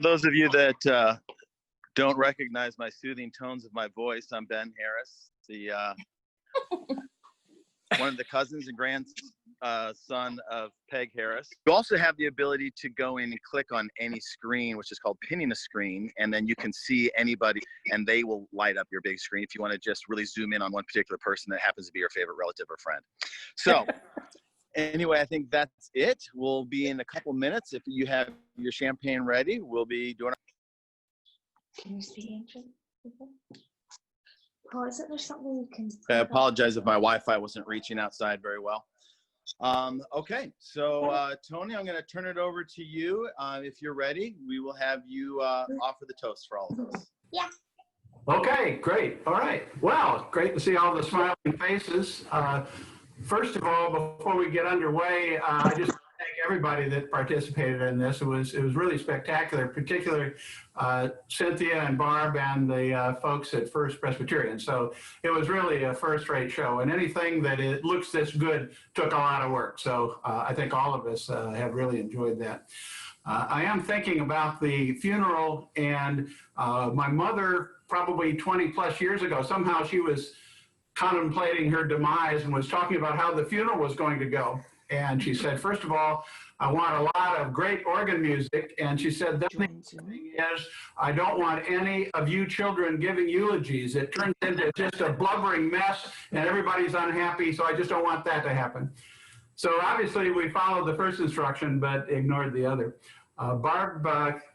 those of you that don't recognize my soothing tones of my voice, I'm Ben Harris, the one of the cousins and grandson of Peg Harris. You also have the ability to go in and click on any screen, which is called pinning a screen, and then you can see anybody, and they will light up your big screen if you want to just really zoom in on one particular person that happens to be your favorite relative or friend. So anyway, I think that's it. We'll be in a couple minutes. If you have your champagne ready, we'll be doing. Can you see Angel? Oh, isn't there something you can? I apologize if my Wi-Fi wasn't reaching outside very well. Okay, so Tony, I'm going to turn it over to you. If you're ready, we will have you offer the toast for all of us. Yeah. Okay, great. All right. Well, great to see all the smiling faces. First of all, before we get underway, I just want to thank everybody that participated in this. It was really spectacular, particularly Cynthia and Barb and the folks at First Presbyterian. So it was really a first-rate show, and anything that it looks this good took a lot of work. So I think all of us have really enjoyed that. I am thinking about the funeral, and my mother, probably 20 plus years ago, somehow she was contemplating her demise and was talking about how the funeral was going to go. And she said, first of all, I want a lot of great organ music. And she said, the thing is, I don't want any of you children giving eulogies. It turns into just a blubbering mess and everybody's unhappy. So I just don't want that to happen. So obviously we followed the first instruction, but ignored the other. Barb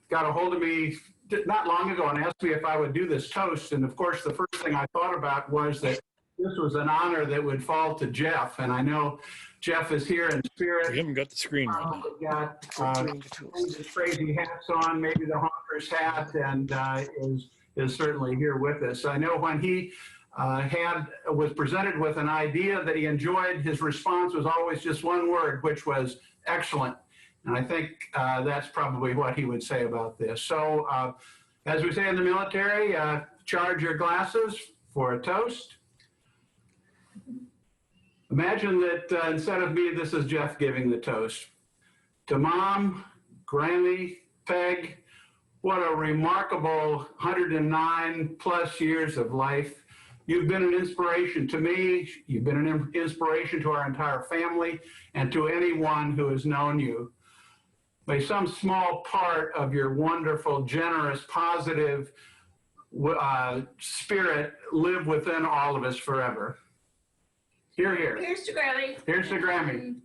got a hold of me not long ago and asked me if I would do this toast. And of course, the first thing I thought about was that this was an honor that would fall to Jeff. And I know Jeff is here in spirit. We haven't got the screen right now. We've got his crazy hats on, maybe the honker's hat, and is certainly here with us. I know when he was presented with an idea that he enjoyed, his response was always just one word, which was excellent. And I think that's probably what he would say about this. So as we say in the military, charge your glasses for a toast. Imagine that instead of me, this is Jeff giving the toast. To Mom, Granny, Peg, what a remarkable 109 plus years of life. You've been an inspiration to me. You've been an inspiration to our entire family and to anyone who has known you. May some small part of your wonderful, generous, positive spirit live within all of us forever. Here, here. Here's to Grammy. Here's to Grammy.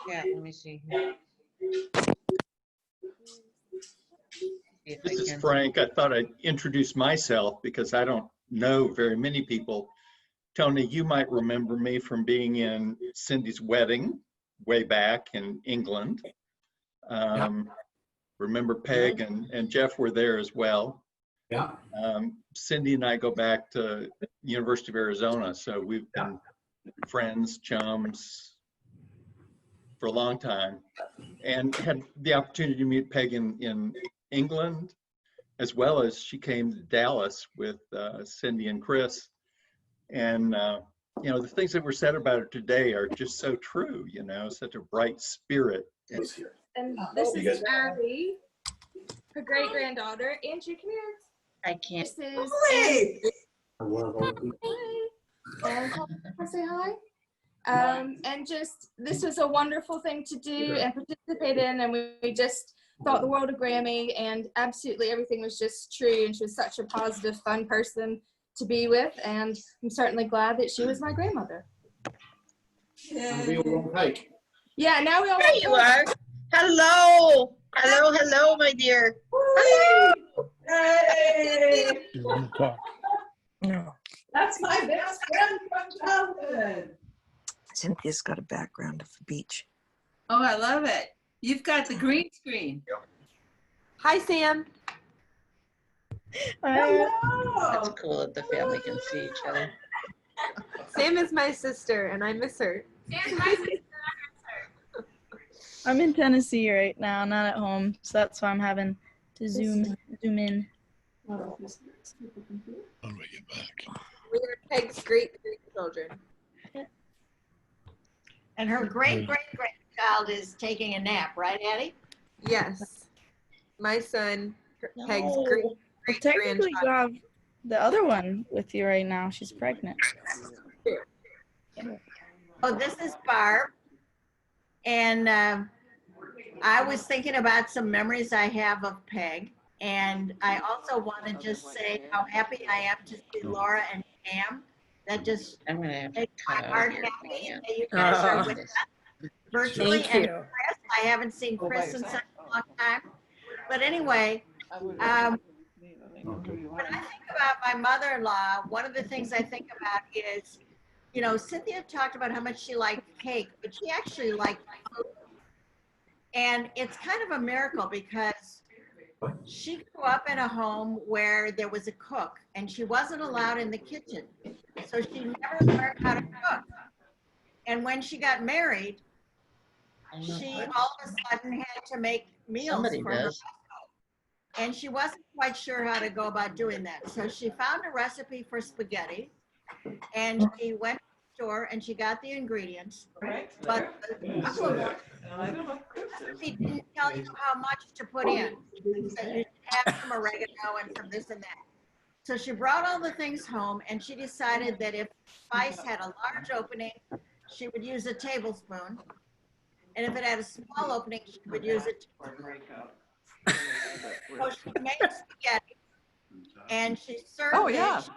Yeah, let me see here. This is Frank. I thought I'd introduce myself because I don't know very many people. Tony, you might remember me from being in Cindy's wedding way back in England. Remember Peg and Jeff were there as well. Yeah. Cindy and I go back to University of Arizona, so we've been friends, chums for a long time, and had the opportunity to meet Peg in England, as well as she came to Dallas with Cindy and Chris. And you know, the things that were said about her today are just so true, you know, such a bright spirit. And this is Abby, her great-granddaughter. Andrew, come here. I can't. This is Hey. and say hi. And just, this was a wonderful thing to do and participate in, and we just thought the world of Grammy, and absolutely everything was just true, and she was such a positive, fun person to be with, and I'm certainly glad that she was my grandmother. Yeah, now we all There you are. Hello. Hello, hello, my dear. Hey. No. That's my best friend from childhood. Cynthia's got a background of the beach. Oh, I love it. You've got the green screen. Hi, Sam. That's cool that the family can see each other. Sam is my sister, and I miss her. Sam's my sister. I'm in Tennessee right now, not at home, so that's why I'm having to zoom in. How do I get back? We are Peg's great grandchildren. And her great-great-grandchild is taking a nap, right, Addie? Yes. My son, Peg's No. great Well, technically, you grandchild. have the other one with you right now. She's pregnant. Oh, this is Barb. And I was thinking about some memories I have of Peg. And I also want to just say how happy I am to see Laura and Pam. That just makes my heart happy that you guys are with us virtually. Thank And you. Chris, I haven't seen Chris in such a long time. But anyway, when I think about my mother-in-law, one of the things I think about is, you know, Cynthia talked about how much she liked cake, but she actually liked food. And it's kind of a miracle because she grew up in a home where there was a cook and she wasn't allowed in the kitchen. So she never learned how to cook. And when she got married, she all of a sudden had to make meals for her household. And she wasn't quite sure how to go about doing that. So she found a recipe for spaghetti and she went to the store and she got the ingredients. But the problem was, she didn't tell you how much to put in. She said you should have some oregano and some this and that. So she brought all the things home and she decided that if spice had a large opening, she would use a tablespoon. And if it had a small opening, she would use it. So she made spaghetti and she served it,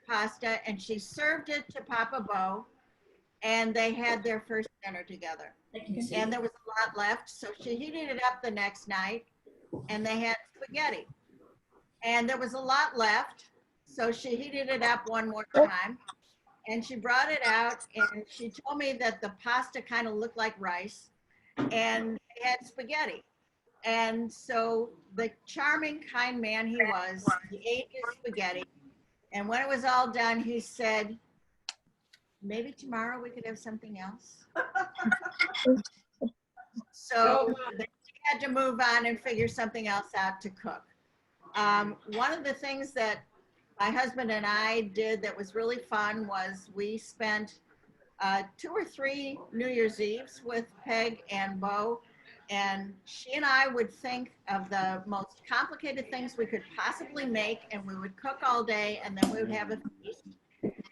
pasta, and she served it to Papa Bo, and they had their first dinner together. And there was a lot left, so she heated it up the next night, and they had spaghetti. And there was a lot left, so she heated it up one more time, and she brought it out, and she told me that the pasta kind of looked like rice, and they had spaghetti. And so the charming, kind man he was, he ate his spaghetti. And when it was all done, he said, maybe tomorrow we could have something else. So they had to move on and figure something else out to cook. One of the things that my husband and I did that was really fun was we spent 2 or 3 New Year's Eves with Peg and Bo. And she and I would think of the most complicated things we could possibly make, and we would cook all day, and then we would have a feast.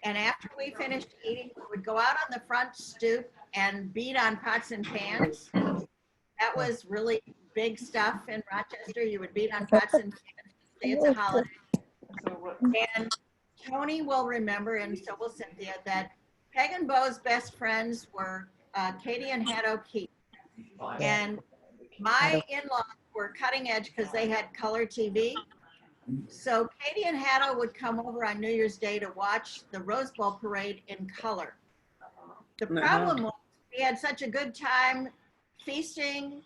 And after we finished eating, we would go out on the front stoop and beat on pots and pans. That was really big stuff in Rochester. You would beat on pots and pans. It's a holiday. And Tony will remember, and so will Cynthia, that Peg and Bo's best friends were Katie and Haddo Keith. And my in-laws were cutting edge because they had color TV. So Katie and Haddo would come over on New Year's Day to watch the Rose Bowl parade in color. The problem was we had such a good time feasting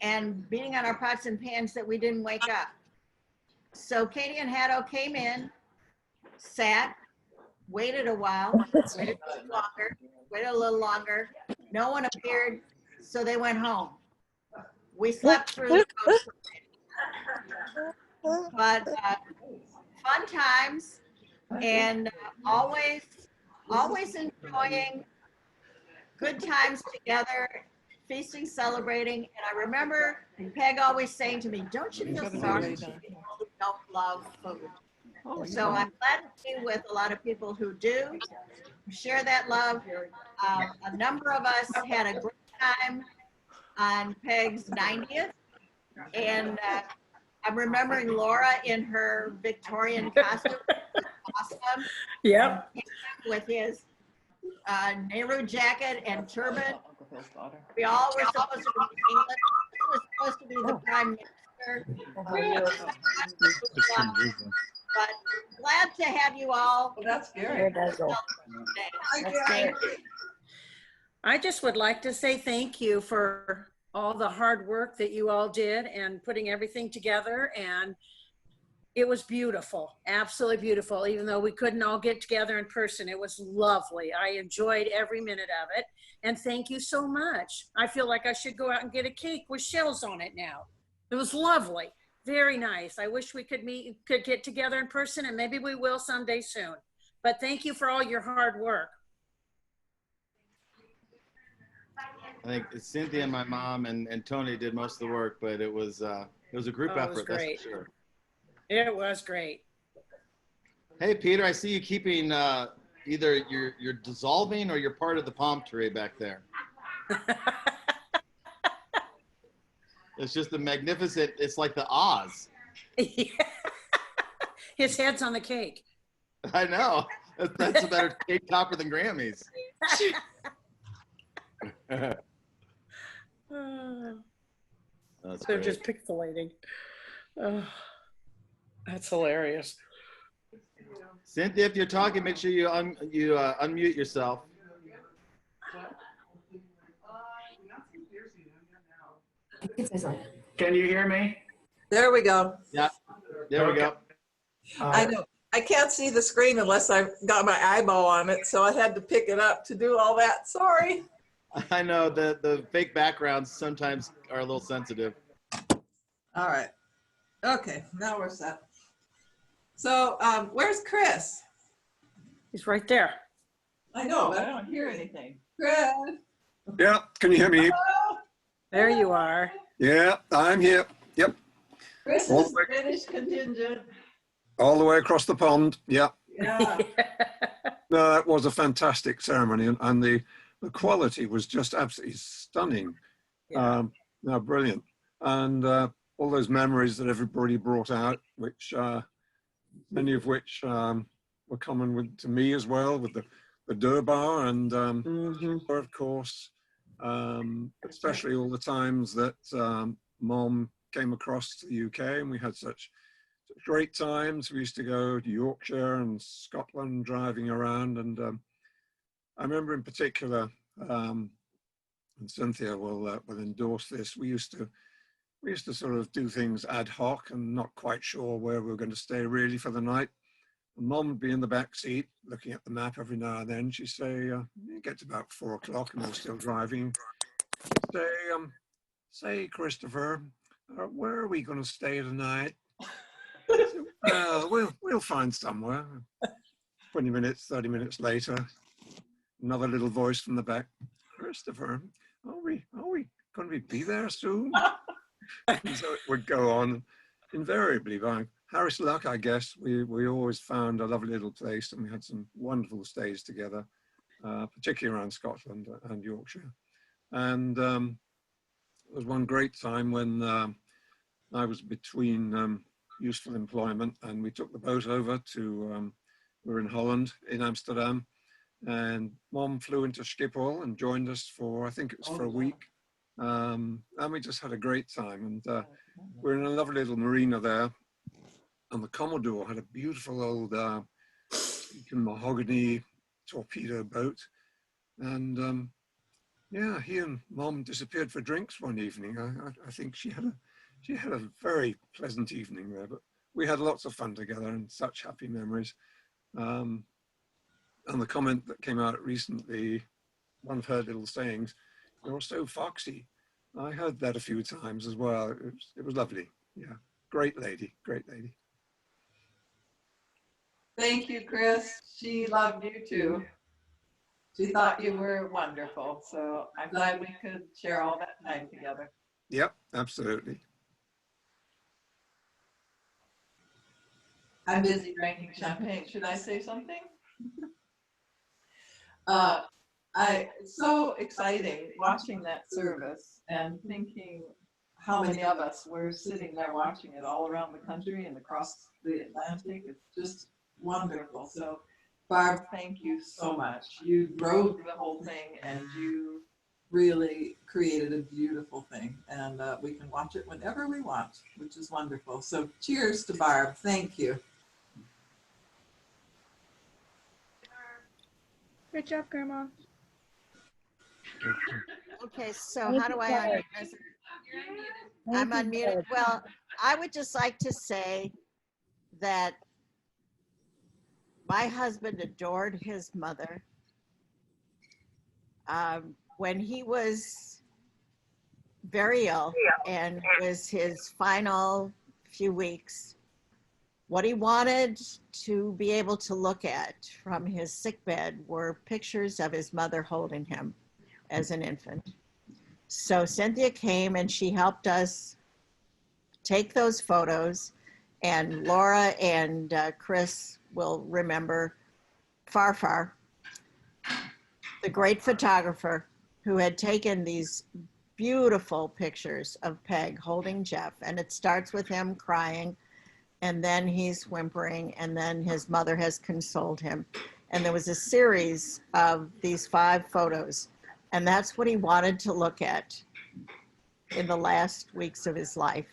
and beating on our pots and pans that we didn't wake up. So Katie and Haddo came in, sat, waited a while, waited a little longer. No one appeared, so they went home. We slept through the Rose Parade. But fun times, and always enjoying good times together, feasting, celebrating. And I remember Peg always saying to me, don't you feel sorry for people who don't love food? So I'm glad to be with a lot of people who do, share that love. A number of us had a great time on Peg's 90th. And I'm remembering Laura in her Victorian costume. It was awesome. Yep. With his Nehru jacket and turban. We all were supposed to be in England. He was supposed to be the prime minister. But glad to have you all. Well, that's scary. Thank you. I just would like to say thank you for all the hard work that you all did and putting everything together. And it was beautiful, absolutely beautiful. Even though we couldn't all get together in person, it was lovely. I enjoyed every minute of it. And thank you so much. I feel like I should go out and get a cake with shells on it now. It was lovely, very nice. I wish we could get together in person, and maybe we will someday soon. But thank you for all your hard work. I think Cynthia and my mom and Tony did most of the work, but it was a group Oh, it was effort, that's great. for sure. It was great. Hey, Peter, I see you keeping either you're dissolving or you're part of the palm tree back there. It's just a magnificent, it's like the Oz. Yeah. His head's on the cake. I know. That's a better cake topper than Grammys. That's They're great. just pixelating. Oh, that's hilarious. Cynthia, if you're talking, make sure you unmute yourself. Can you hear me? There we go. Yeah, there we go. I know. I can't see the screen unless I've got my eyeball on it, so I had to pick it up to do all that. Sorry. I know the fake backgrounds sometimes are a little sensitive. All right. Okay, now we're set. So where's Chris? He's right there. I know, but I don't hear anything. Chris. Yeah, can you hear me? Hello? There you are. Yeah, I'm here. Yep, Chris All is the way- British contingent. all the way across the pond. Yeah, Yeah. no, it was a fantastic ceremony, and the quality was just absolutely stunning. Yeah. No, brilliant, and all those memories that everybody brought out, which many of which were common to me as well, with the Durbar and of course, especially all the times that Mom came across to the UK, and we had such great times. We used to go to Yorkshire and Scotland driving around, and I remember in particular, and Cynthia will endorse this, we used to sort of do things ad hoc and not quite sure where we were going to stay really for the night. Mom would be in the back seat looking at the map every now and then. She'd say, it gets about 4 o'clock and we're still driving. She'd say, say, Christopher, where are we going to stay tonight? We'll find somewhere. 20 minutes, 30 minutes later, another little voice from the back. Christopher, are we going to be there soon? And so it would go on. Invariably, by Harris luck, I guess, we always found a lovely little place, and we had some wonderful stays together, particularly around Scotland and Yorkshire. And there was one great time when I was between useful employment, and we took the boat over to, we were in Holland, in Amsterdam, and Mom flew into Schiphol and joined us for, I think it was for a week. And we just had a great time, and we're in a lovely little marina there, and the Commodore had a beautiful old mahogany torpedo boat, and yeah, he and Mom disappeared for drinks one evening. I think she had a very pleasant evening there, but we had lots of fun together and such happy memories. And the comment that came out recently, one of her little sayings, "You're so foxy." I heard that a few times as well. It was lovely. Yeah, great lady, great lady. Thank you, Chris. She loved you too. She thought you were wonderful. So I'm glad we could share all that time together. Yep, absolutely. I'm busy drinking champagne. Should I say something? It's so exciting watching that service and thinking how many of us were sitting there watching it all around the country and across the Atlantic. It's just wonderful. So Barb, thank you so much. You drove the whole thing and you really created a beautiful thing, and we can watch it whenever we want, which is wonderful. So cheers to Barb. Thank you. Good job, Grandma. Okay, so how do I unmute? I'm unmuted. Well, I would just like to say that my husband adored his mother. When he was very ill and it was his final few weeks, What he wanted to be able to look at from his sickbed were pictures of his mother holding him as an infant. So Cynthia came and she helped us take those photos, and Laura and Chris will remember Farfar, the great photographer who had taken these beautiful pictures of Peg holding Jeff. And it starts with him crying, and then he's whimpering, and then his mother has consoled him. And there was a series of these 5 photos, and that's what he wanted to look at in the last weeks of his life.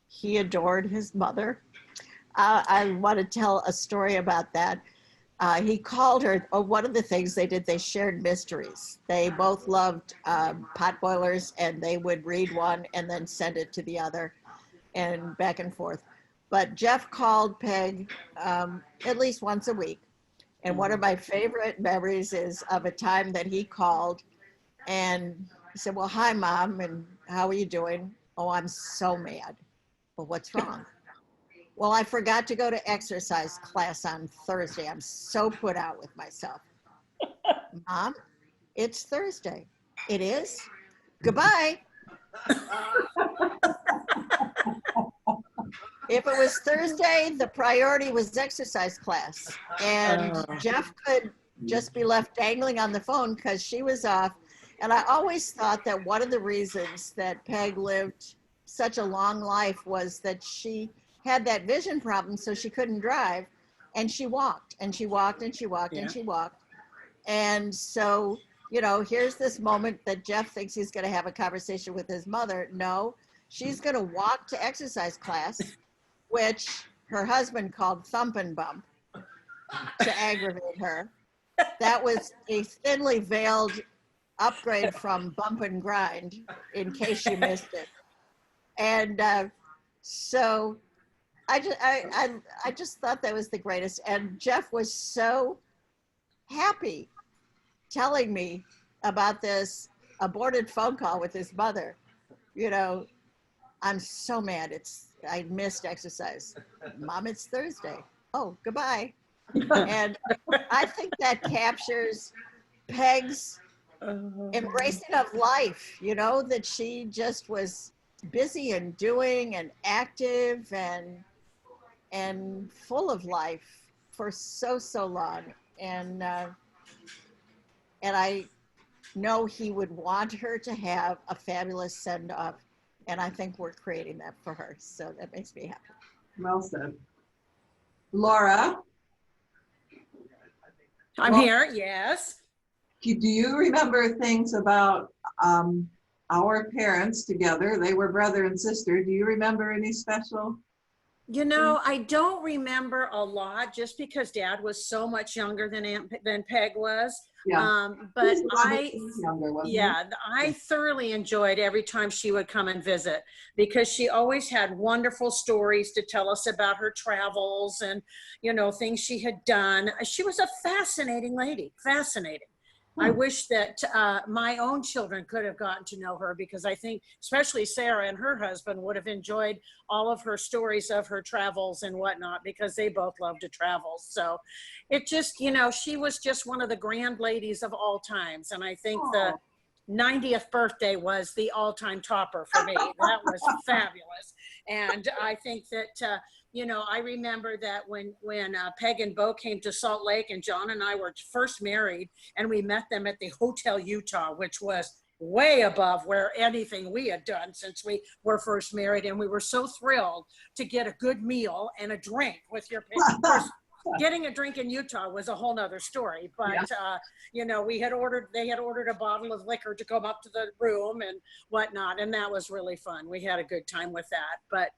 He adored his mother. I want to tell a story about that. He called her, one of the things they did, they shared mysteries. They both loved pot boilers, and they would read one and then send it to the other and back and forth. But Jeff called Peg at least once a week. And one of my favorite memories is of a time that he called and he said, well, hi, Mom, and how are you doing? Oh, I'm so mad. Well, what's wrong? Well, I forgot to go to exercise class on Thursday. I'm so put out with myself. Mom, it's Thursday. It is? Goodbye. If it was Thursday, the priority was exercise class. And Jeff could just be left dangling on the phone because she was off. And I always thought that one of the reasons that Peg lived such a long life was that she had that vision problem, so she couldn't drive, and she walked and she walked and she walked and she walked. And so, you know, here's this moment that Jeff thinks he's going to have a conversation with his mother. No, she's going to walk to exercise class, which her husband called thump and bump to aggravate her. That was a thinly veiled upgrade from bump and grind, in case you missed it. And so I just thought that was the greatest. And Jeff was so happy telling me about this aborted phone call with his mother. You know, I'm so mad. I missed exercise. Mom, it's Thursday. Oh, goodbye. And I think that captures Peg's embracing of life, you know, that she just was busy and doing and active and full of life for so long. And I know he would want her to have a fabulous send-off, and I think we're creating that for her. So that makes me happy. Well said. Laura? I'm here, yes. Do you remember things about our parents together? They were brother and sister. Do you remember any special? You know, I don't remember a lot, just because Dad was so much younger than Peg was. Yeah. But I thoroughly enjoyed every time she would come and visit, because she always had wonderful stories to tell us about her travels and, you know, things she had done. She was a fascinating lady, fascinating. I wish that my own children could have gotten to know her, because I think especially Sarah and her husband would have enjoyed all of her stories of her travels and whatnot, because they both love to travel. So it just, you know, she was just one of the grand ladies of all times. And I think the 90th birthday was the all-time topper for me. That was fabulous. And I think that, you know, I remember that when Peg and Bo came to Salt Lake, and John and I were first married, and we met them at the Hotel Utah, which was way above where anything we had done since we were first married. And we were so thrilled to get a good meal and a drink with your parents. Getting a drink in Utah was a whole nother story, but you know, they had ordered a bottle of liquor to come up to the room and whatnot, and that was really fun. We had a good time with that. But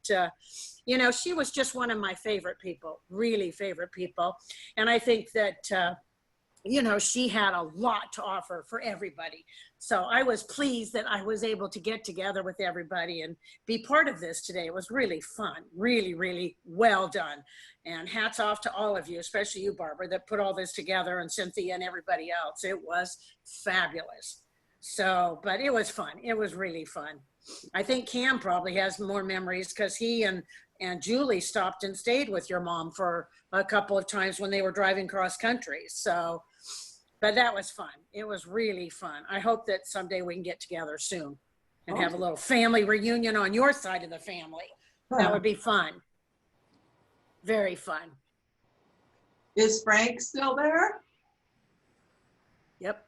you know, she was just one of my favorite people, really favorite people. And I think that you know, she had a lot to offer for everybody. So I was pleased that I was able to get together with everybody and be part of this today. It was really fun, really, really well done. And hats off to all of you, especially you, Barbara, that put all this together, and Cynthia and everybody else. It was fabulous. So, but it was fun. It was really fun. I think Cam probably has more memories because he and Julie stopped and stayed with your mom for a couple of times when they were driving cross country. So, but that was fun. It was really fun. I hope that someday we can get together soon and have a little family reunion on your side of the family. That would be fun. Very fun. Is Frank still there? Yep.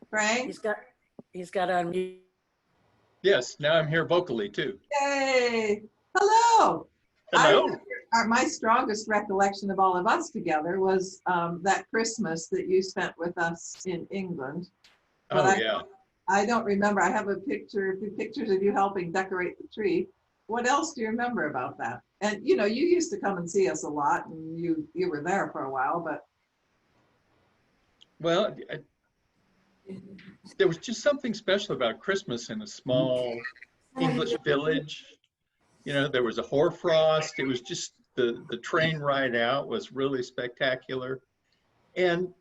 Frank? He's got to unmute. Yes, now I'm here vocally too. Yay! Hello. Hello. My strongest recollection of all of us together was that Christmas that you spent with us in England. But Yeah. I don't remember. I have a few pictures of you helping decorate the tree. What else do you remember about that? And you know, you used to come and see us a lot, and you were there for a while, but. Well, there was just something special about Christmas in a small English village. You know, there was a hoarfrost. It was just the train ride out was really spectacular. And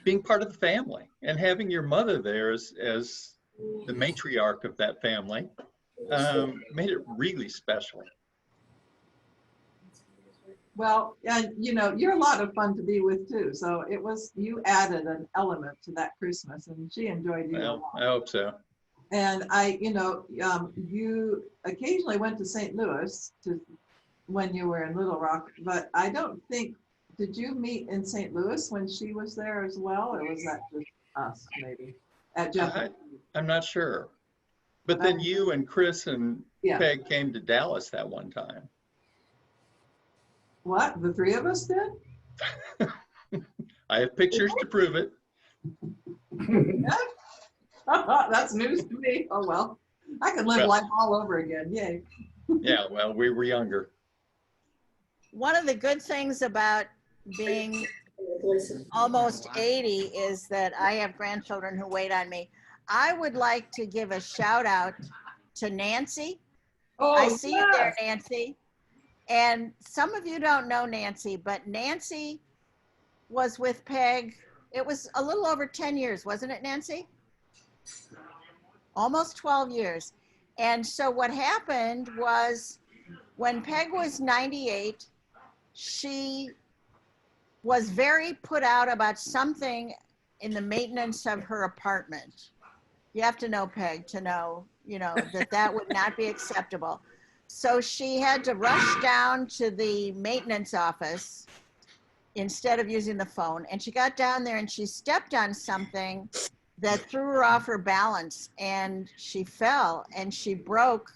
being part of the family and having your mother there as the matriarch of that family made it really special. Well, and you know, you're a lot of fun to be with too. So you added an element to that Christmas, and she enjoyed you a lot. I hope so. And you occasionally went to St. Louis when you were in Little Rock, but I don't think, did you meet in St. Louis when she was there as well, or was that just us maybe at Jeff? I'm not sure. But then you and Chris and Peg came to Dallas that one time. What, the three of us did? I have pictures to prove it. That's news to me. Oh, well, I could live life all over again. Yay. Yeah, well, we were younger. One of the good things about being almost 80 is that I have grandchildren who wait on me. I would like to give a shout out to Nancy. I see you there, Nancy. And some of you don't know Nancy, but Nancy was with Peg. It was a little over 10 years, wasn't it, Nancy? Almost 12 years. And so what happened was when Peg was 98, she was very put out about something in the maintenance of her apartment. You have to know Peg to know, that would not be acceptable. So she had to rush down to the maintenance office instead of using the phone. And she got down there and she stepped on something that threw her off her balance, and she fell and she broke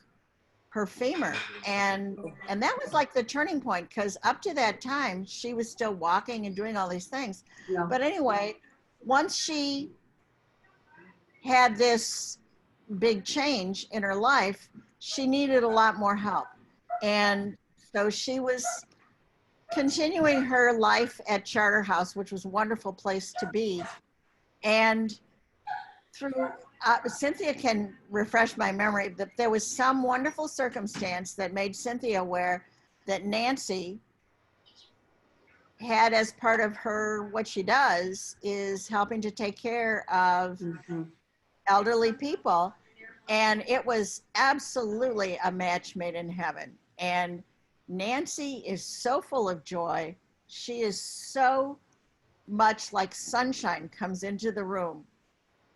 her femur. And that was like the turning point, because up to that time, she was still walking and doing all these things. Yeah. But anyway, once she had this big change in her life, she needed a lot more help. And so she was continuing her life at Charter House, which was a wonderful place to be. And through, Cynthia can refresh my memory, that there was some wonderful circumstance that made Cynthia aware that Nancy had, as part of her, what she does is helping to take care of elderly people. And it was absolutely a match made in heaven. And Nancy is so full of joy. She is so much like sunshine comes into the room.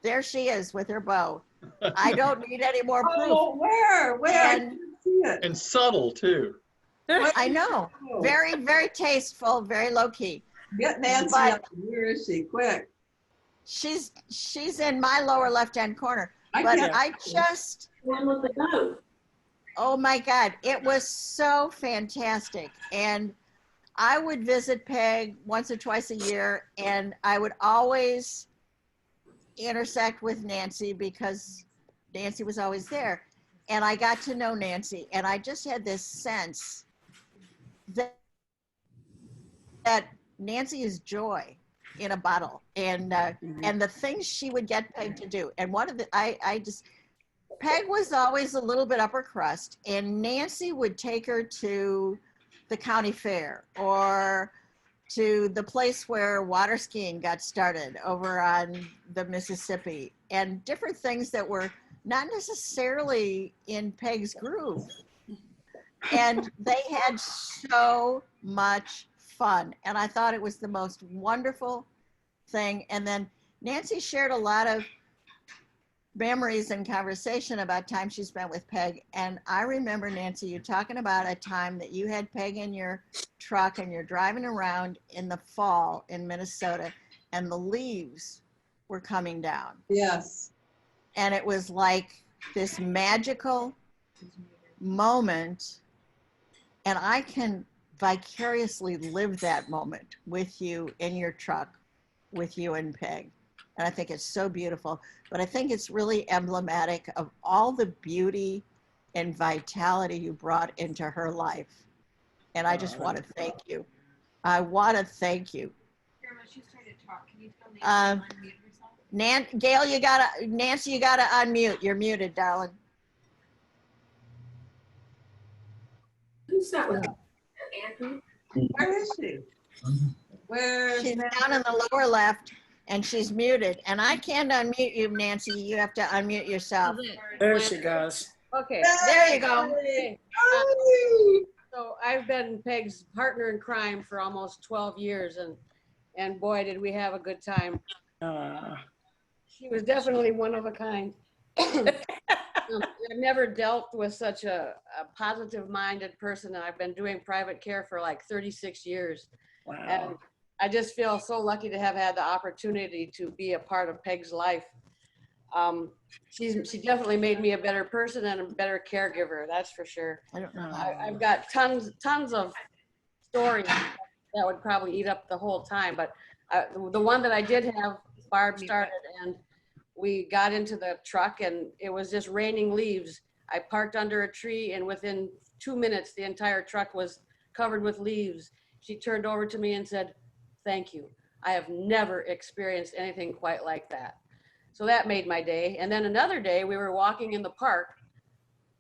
There she is with her bow. I don't need any more proof. Oh, where? And, and subtle too. I know. Very, very tasteful, very low key. Get Nancy up. Where is she? Quick. She's in my lower left-hand corner. But I just, oh my God, it was so fantastic. And I would visit Peg once or twice a year, and I would always intersect with Nancy because Nancy was always there. And I got to know Nancy, and I just had this sense that Nancy is joy in a bottle, and the things she would get Peg to do. And one of the, Peg was always a little bit upper crust, and Nancy would take her to the county fair or to the place where water skiing got started over on the Mississippi, and different things that were not necessarily in Peg's groove. And they had so much fun. And I thought it was the most wonderful thing. And then Nancy shared a lot of memories and conversation about time she spent with Peg. And I remember, Nancy, you talking about a time that you had Peg in your truck and you're driving around in the fall in Minnesota and the leaves were coming down. Yes. And it was like this magical moment. And I can vicariously live that moment with you in your truck, with you and Peg. And I think it's so beautiful. But I think it's really emblematic of all the beauty and vitality you brought into her life. And I just want to thank you. I want to thank you. She's trying to talk. Can you tell Nancy to unmute herself? Gail, Nancy, you gotta unmute. You're muted, darling. Who's that with Andrew? Where is she? She's down in the lower left and she's muted. And I can't unmute you, Nancy. You have to unmute yourself. There she goes. Okay. There you go. So I've been Peg's partner in crime for almost 12 years, and boy, did we have a good time. She was definitely one of a kind. I've never dealt with such a positive-minded person, and I've been doing private care for like 36 years. Wow. And I just feel so lucky to have had the opportunity to be a part of Peg's life. She definitely made me a better person and a better caregiver, that's for sure. I've got tons of stories that would probably eat up the whole time, but the one that I did have, Barb started, and we got into the truck and it was just raining leaves. I parked under a tree and within 2 minutes, the entire truck was covered with leaves. She turned over to me and said, "Thank you. I have never experienced anything quite like that." So that made my day. And then another day we were walking in the park,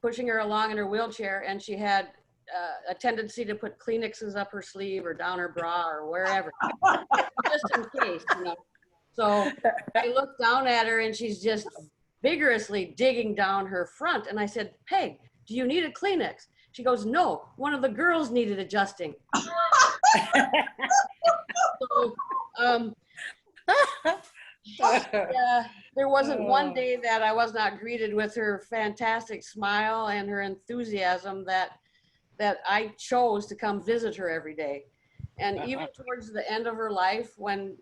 pushing her along in her wheelchair, and she had a tendency to put Kleenexes up her sleeve or down her bra or wherever, just in case, you know. So I looked down at her and she's just vigorously digging down her front. And I said, "Peg, do you need a Kleenex?" She goes, "No, one of the girls needed adjusting." So, there wasn't one day that I was not greeted with her fantastic smile and her enthusiasm that I chose to come visit her every day. And even towards the end of her life, when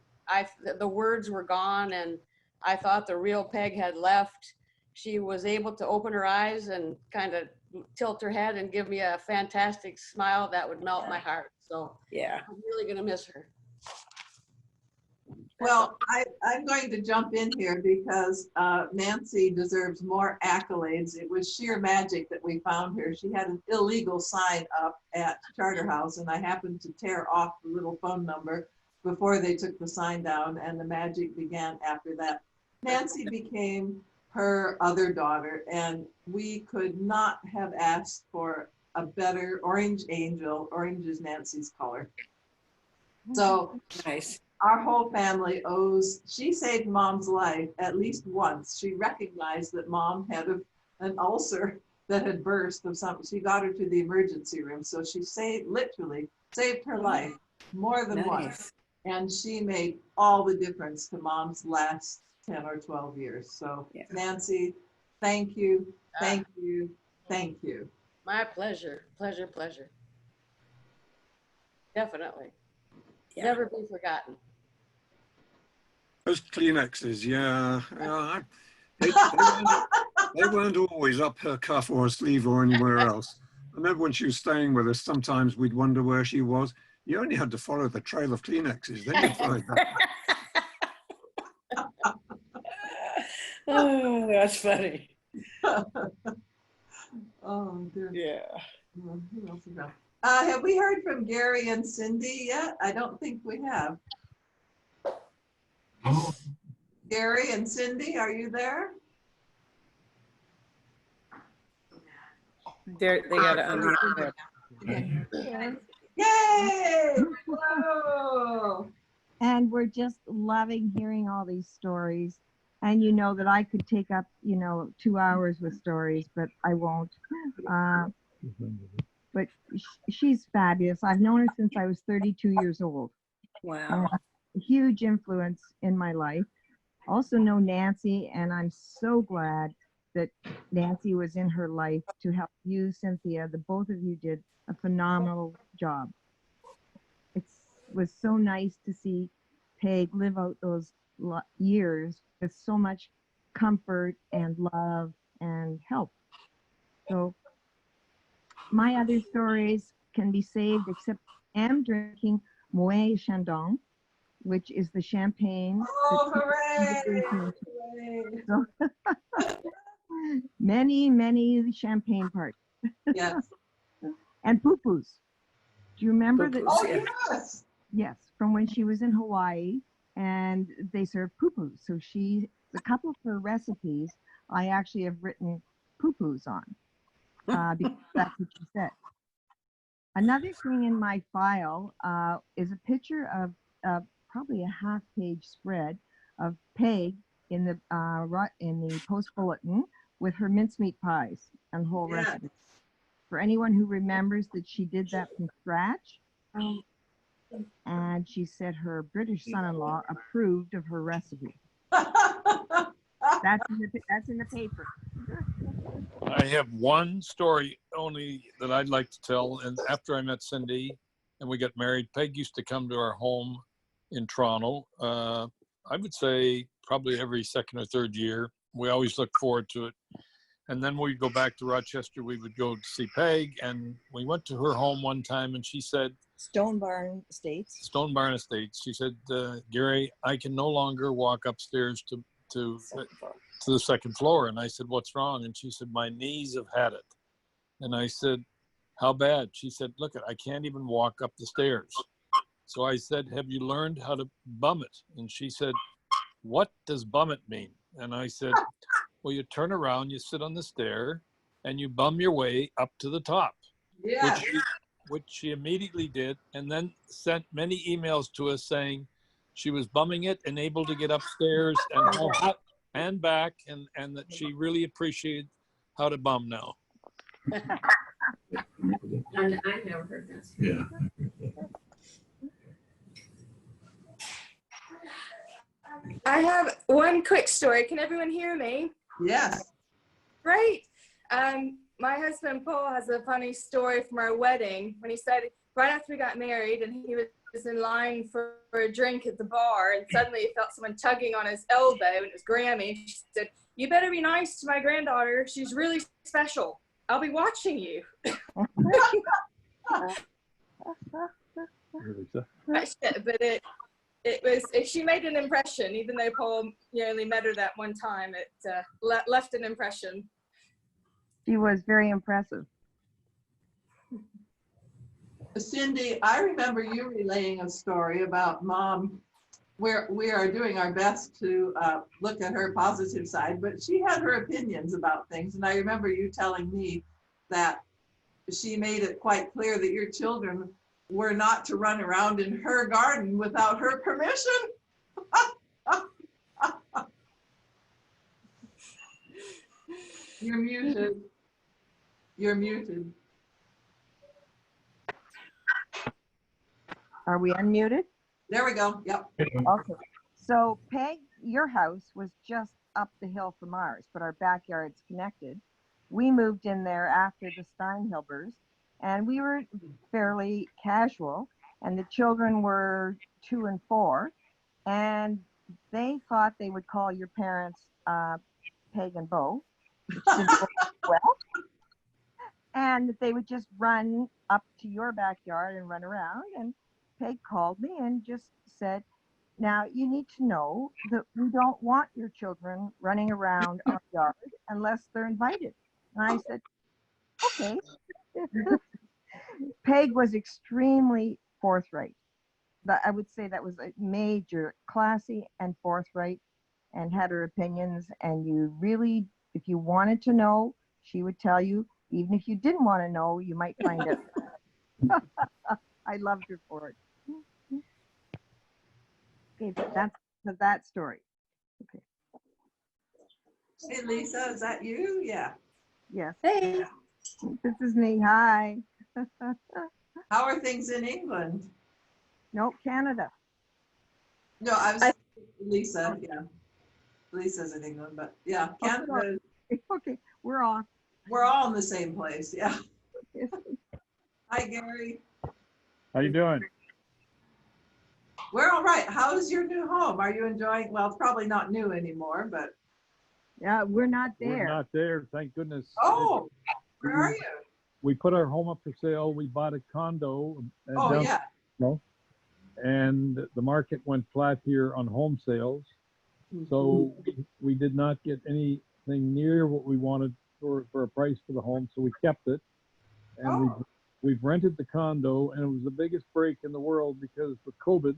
the words were gone and I thought the real Peg had left, she was able to open her eyes and kind of tilt her head and give me a fantastic smile that would melt my heart. So yeah, I'm really gonna miss her. Well, I'm going to jump in here because Nancy deserves more accolades. It was sheer magic that we found her. She had an illegal sign up at Charterhouse, and I happened to tear off the little phone number before they took the sign down, and the magic began after that. Nancy became her other daughter, and we could not have asked for a better orange angel. Orange is Nancy's color. So nice. Our whole family owes, she saved Mom's life at least once. She recognized that Mom had an ulcer that had burst of something. She got her to the emergency room. So she literally saved her life more than once. And she made all the difference to Mom's last 10 or 12 years. So Nancy, thank you, thank you, thank you. My pleasure, pleasure. Definitely. Yeah. Never be forgotten. Those Kleenexes, they weren't always up her cuff or her sleeve or anywhere else. I remember when she was staying with us, sometimes we'd wonder where she was. You only had to follow the trail of Kleenexes, then you'd find her. Oh, that's funny. Oh, dear. Yeah. Who else is that? Have we heard from Gary and Cindy yet? I don't think we have. Gary and Cindy, are you there? They gotta unmute. Yay! Hello! And we're just loving hearing all these stories. And you know that I could take up, 2 hours with stories, but I won't. But she's fabulous. I've known her since I was 32 years old. Wow. A huge influence in my life. Also know Nancy, and I'm so glad that Nancy was in her life to help you, Cynthia. The both of you did a phenomenal job. It was so nice to see Peg live out those years with so much comfort and love and help. So my other stories can be saved, except I am drinking Moët Chandon, which is the champagne. Oh, hooray! So, many champagne parties. Yes. And poo-poos. Do you remember that? Oh, yes. Yes, from when she was in Hawaii, and they served poo-poos. So a couple of her recipes, I actually have written poo-poos on, because that's what she said. Another thing in my file is a picture of probably a half-page spread of Peg in the Post Bulletin with her mincemeat pies and whole recipes. For anyone who remembers that she did that from scratch, and she said her British son-in-law approved of her recipe. That's in the paper. I have one story only that I'd like to tell. And after I met Cindy and we got married, Peg used to come to our home in Toronto. I would say probably every second or third year. We always looked forward to it. And then we'd go back to Rochester. We would go to see Peg. And we went to her home one time and she said, Stone Barn Estates. Stone Barn Estates. She said, Gary, I can no longer walk upstairs to the second floor. And I said, what's wrong? And she said, my knees have had it. And I said, how bad? She said, look, I can't even walk up the stairs. So I said, have you learned how to bum it? And she said, what does bum it mean? And I said, well, you turn around, you sit on the stair, and you bum your way up to the top. Yeah. Which she immediately did, and then sent many emails to us saying she was bumming it and able to get upstairs and back, and that she really appreciated how to bum now. I never heard this. Yeah. I have one quick story. Can everyone hear me? Yes. Great. My husband Paul has a funny story from our wedding when he said right after we got married and he was in line for a drink at the bar and suddenly he felt someone tugging on his elbow and it was Grammy. And she said, you better be nice to my granddaughter. She's really special. I'll be watching you. But she made an impression, even though Paul only met her that one time. It left an impression. She was very impressive. Cindy, I remember you relaying a story about Mom, where we are doing our best to look at her positive side, but she had her opinions about things. And I remember you telling me that she made it quite clear that your children were not to run around in her garden without her permission. You're muted. You're muted. Are we unmuted? There we go. Yep. Okay. So Peg, your house was just up the hill from ours, but our backyard's connected. We moved in there after the Steinhilbers, and we were fairly casual, and the children were 2 and 4, and they thought they would call your parents Peg and Bo, which didn't work well, and that they would just run up to your backyard and run around. And Peg called me and just said, now you need to know that we don't want your children running around our yard unless they're invited. And I said, okay. Peg was extremely forthright. I would say that was a major, classy and forthright, and had her opinions. And you really, if you wanted to know, she would tell you. Even if you didn't want to know, you might find out. I loved her for it. Okay, that's that story. Okay. Hey, Lisa, is that you? Yeah. Yes. Hey. This is me. Hi. How are things in England? Nope, Canada. No, I was Lisa. Yeah, Lisa's in England, but yeah, Canada. Okay, we're off. We're all in the same place. Yeah. Hi, Gary. How you doing? We're all right. How is your new home? Are you enjoying? Well, it's probably not new anymore, but Yeah, we're not there. We're not there, thank goodness. oh, where are you? We put our home up for sale. We bought a condo. Oh, yeah. No, and the market went flat here on home sales. So we did not get anything near what we wanted for a price for the home. So we kept it. And we've rented the condo, and it was the biggest break in the world because with COVID,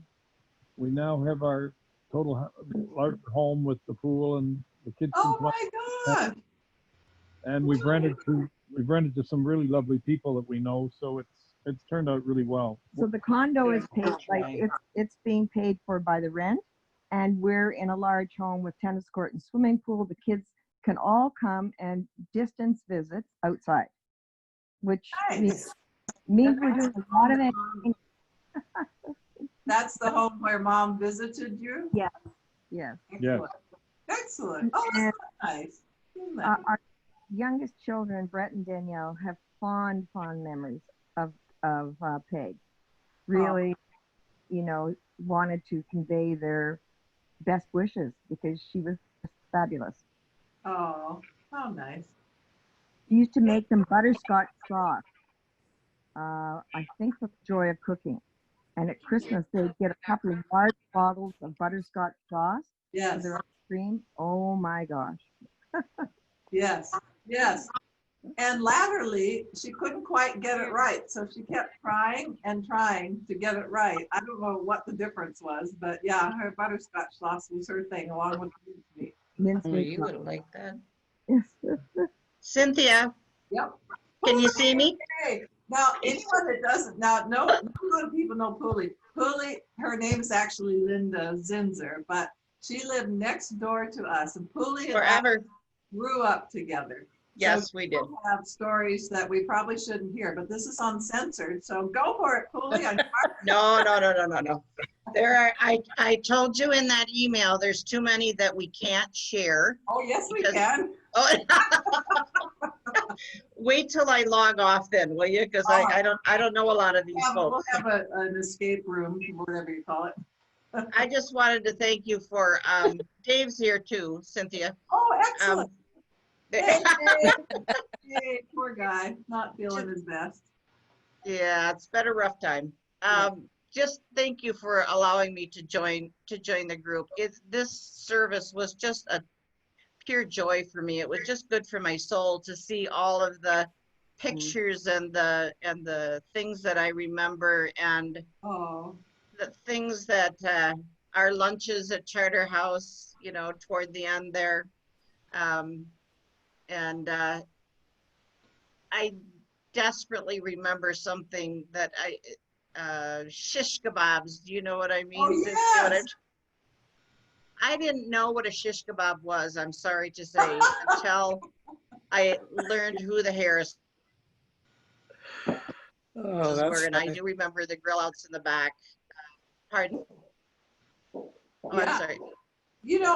we now have our total larger home with the pool and the kids. Oh my God! And we've rented to some really lovely people that we know, so it's turned out really well. So the condo is paid, like it's being paid for by the rent, and we're in a large home with tennis court and swimming pool. The kids can all come and distance visits outside, which means we're doing a lot of it. That's the home where Mom visited you? Yes. Yes. Excellent. Excellent. Oh, that's nice. Our youngest children, Brett and Danielle, have fond memories of Peg. Really, wanted to convey their best wishes because she was fabulous. Oh, how nice. She used to make them butterscotch sauce. I think for the joy of cooking. And at Christmas, they'd get a couple of large bottles of butterscotch sauce. Yes. For their ice cream. Oh my gosh. Yes, yes. And latterly, she couldn't quite get it right. So she kept trying and trying to get it right. I don't know what the difference was, but yeah, her butterscotch sauce was her thing along with mincemeat. Mincemeat. You would like that. Yes. Cynthia. Yep. Can you see me? Hey, now anyone that doesn't, now no lot of people know Pooley. Pooley, her name is actually Linda Zinzer, but she lived next door to us, and Pooley and I grew up together. Yes, so we did. Have stories that we probably shouldn't hear, but this is uncensored, so go for it, Pooley. No. There are. I told you in that email. There's too many that we can't share. Oh yes, we can. Oh, wait till I log off, then, will you? Because I don't know a lot of these folks. We'll have an escape room, whatever you call it. I just wanted to thank you for Dave's here too, Cynthia. Oh, excellent. Hey, poor guy, not feeling his best. Yeah, it's been a rough time. Just thank you for allowing me to join the group. This service was just a pure joy for me. It was just good for my soul to see all of the pictures and the things that I remember, and the things that our lunches at Charter House, toward the end there. And I desperately remember something that shish kebabs. Do you know what I mean? Oh, yes. I didn't know what a shish kebab was, I'm sorry to say, until I learned who the Harris were, and I do remember the grill outs in the back. Pardon? Oh, Yeah. I'm sorry.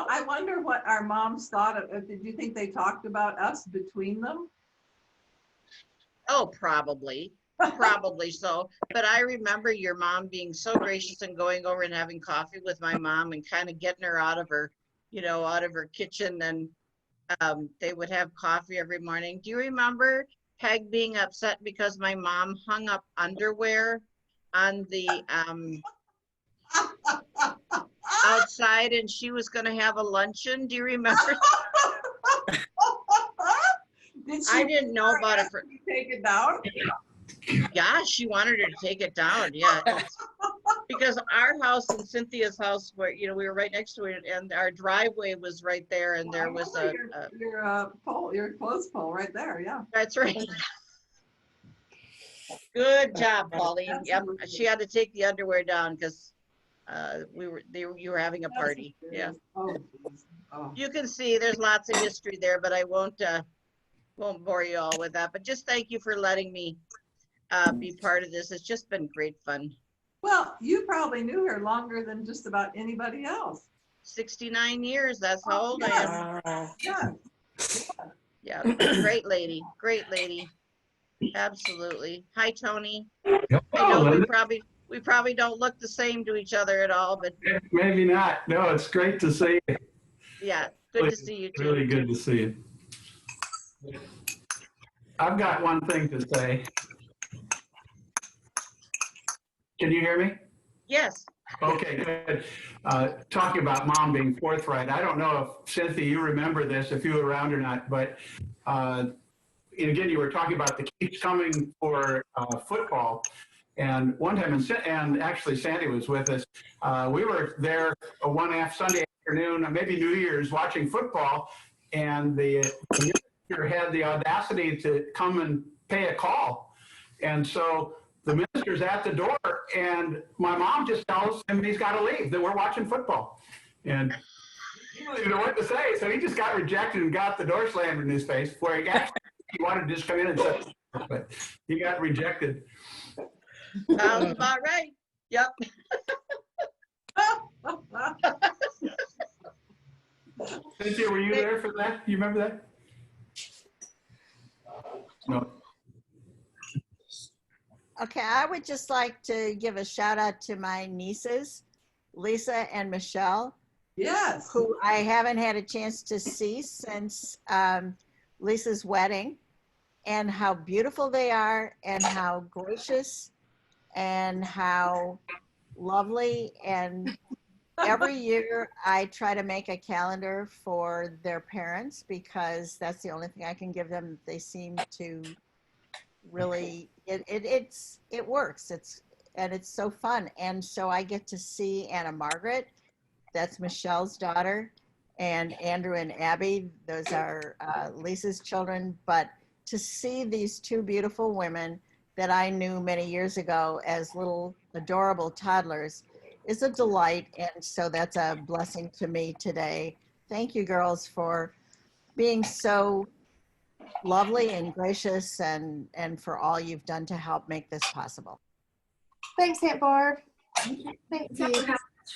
I wonder what our moms thought of. Did you think they talked about us between them? Oh, probably so. But I remember your mom being so gracious and going over and having coffee with my mom and kind of getting her out of her, out of her kitchen, and they would have coffee every morning. Do you remember Peg being upset because my mom hung up underwear on the outside, and she was going to have a luncheon? Do you remember? I didn't know about it. Take it down? Yeah, she wanted her to take it down. Yeah, because our house and Cynthia's house were, we were right next to it, and our driveway was right there, and there was your pole, your clothes pole, right there. Yeah, that's right. Good job, Pauline. Yep, she had to take the underwear down because you were having a party. Yeah. Oh, You can see there's lots of history there, but I won't bore you all with that. But just thank you for letting me be part of this. It's just been great fun. Well, you probably knew her longer than just about anybody else. 69 years, that's how old I am. Yeah. Yeah, great lady, great lady. Absolutely. Hi, Tony. Yep. I know Oh, we probably don't look the same to each other at all, but maybe not. No, it's great to see you. yeah, good to see you too. Really good to see you. I've got one thing to say. Can you hear me? Yes. Okay, good. Talking about mom being forthright. I don't know if Cynthia, you remember this, if you were around or not, but and again, you were talking about the kids coming for football. And one time, and actually Sandy was with us, we were there one Sunday afternoon, maybe New Year's, watching football, and the minister had the audacity to come and pay a call. And so the minister's at the door, and my mom just tells him he's got to leave, that we're watching football. And he didn't know what to say, so he just got rejected and got the door slammed in his face, where he actually wanted to just come in and say, but he got rejected. Sounds about right. Yep. Cynthia, were you there for that? You remember that? No. Okay, I would just like to give a shout out to my nieces, Lisa and Michelle. Yes. Who I haven't had a chance to see since Lisa's wedding, and how beautiful they are, and how gracious, and how lovely. And every year I try to make a calendar for their parents, because that's the only thing I can give them. They seem to really, it works. It's so fun. And so I get to see Anna Margaret, that's Michelle's daughter, and Andrew and Abby, those are Lisa's children. But to see these two beautiful women that I knew many years ago as little adorable toddlers is a delight. And so that's a blessing to me today. Thank you, girls, for being so lovely and gracious, and for all you've done to help make this possible. Thanks, Aunt Barb. Thank you.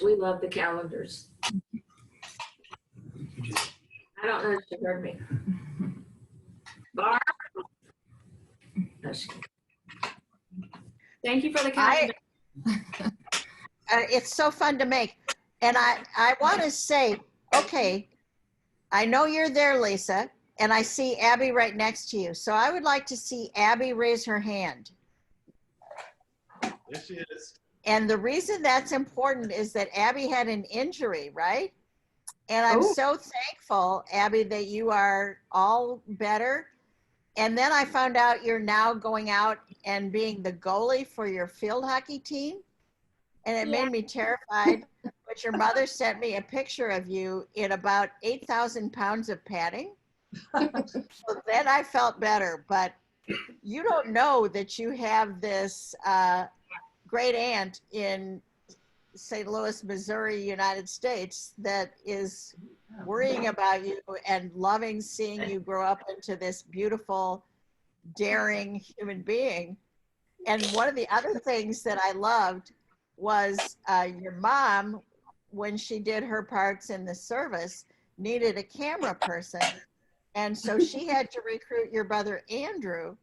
We love the calendars. I don't know if she heard me. Barb? No, thank you for the calendar. It's so fun to make. And I want to say, okay, I know you're there, Lisa, and I see Abby right next to you. So I would like to see Abby raise her hand. There she is. And the reason that's important is that Abby had an injury, right? And I'm so thankful, Abby, that you are all better. And then I found out you're now going out and being the goalie for your field hockey team. And it made me terrified. But your mother sent me a picture of you in about 8,000 pounds of padding. So then I felt better. But you don't know that you have this great aunt in St. Louis, Missouri, United States, that is worrying about you and loving seeing you grow up into this beautiful, daring human being. And one of the other things that I loved was your mom, when she did her parts in the service, needed a camera person. And so she had to recruit your brother, Andrew.